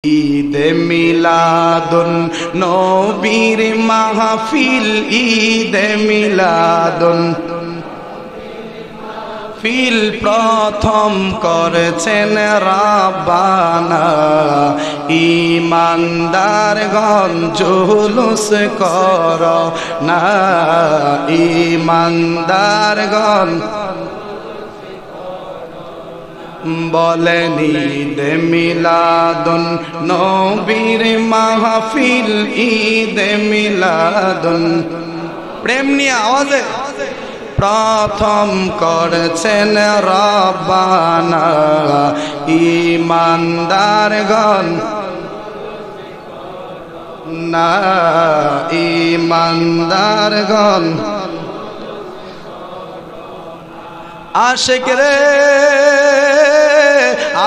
ঈদে মিলাদুন নবীর মাহফিল, ঈদে মিলাদুন ফিল প্রথম করেছেন রাব্বানা। ঈমানদারগণ জুলুস কর না, ঈমানদারগণ বলেন ঈদে মিলাদুন নবীর মাহফিল, ঈদে মিলাদুন প্রেম নিয়ে আওয়াজে প্রথম করেছেন রাব্বানা। ঈমানদারগণ না, ঈমানদারগণ আশিক রে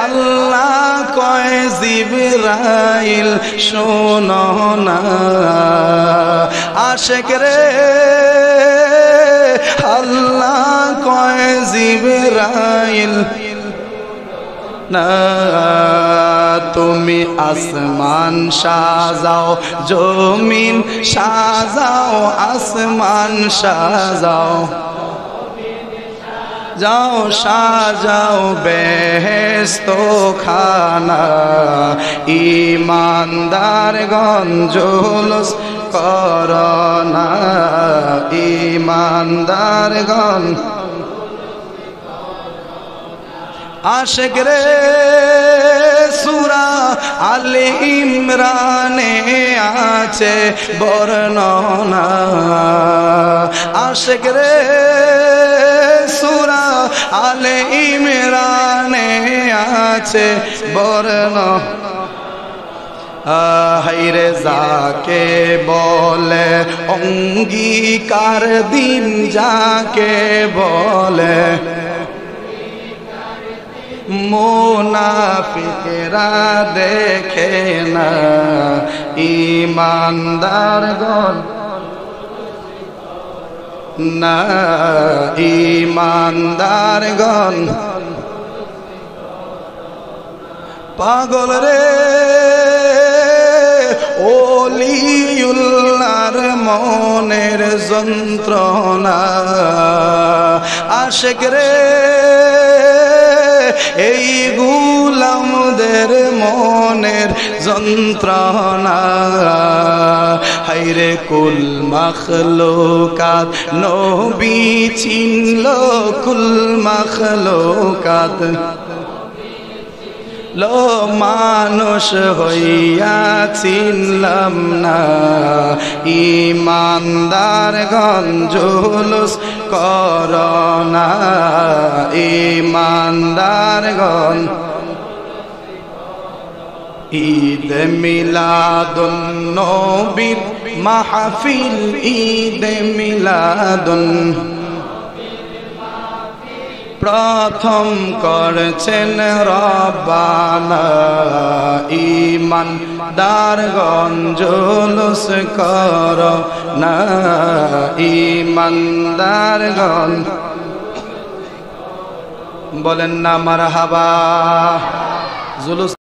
আল্লাহ কয় জিবরাইল শোনো না, আশিক রে আল্লাহ কয় জিবরাইল না। তুমি আসমান সাজাও, জমিন সাজাও, আসমান সাজাও, যাও সাজাও বেহেশত খানা। ঈমানদারগণ জুলুস কর না, ঈমানদারগণ আশিক রে সূরা আলে ইমরানে আছে বর্ণনা, আশিক রে সূরা আলে ইমরানে আছে বর্ণনা। হায়রে যাকে বলে অঙ্গীকার দিন, যাকে বলে মুনাফিকরা দেখে না। ঈমানদারগণ না, ঈমানদারগণ পাগল রে ওলিউল্লাহর মনের যন্ত্রণা, আশিক রে এই গোলামদের মনের যন্ত্রণা। হায়রে কুল মাখলুকাত নবী চিনল, কুল মাখলুকাত লো মানুষ হইয়া চিনলাম না। ঈমানদারগণ জুলুস কর না, ঈমানদারগণ ঈদে মিলাদুন নবীর মাহফিল, ঈদে মিলাদুন প্রথম করেছেন রাব্বানা। ঈমানদারগণ জুলুস কর না, ঈমানদারগণ বলেন না মারহাবা। জুলুস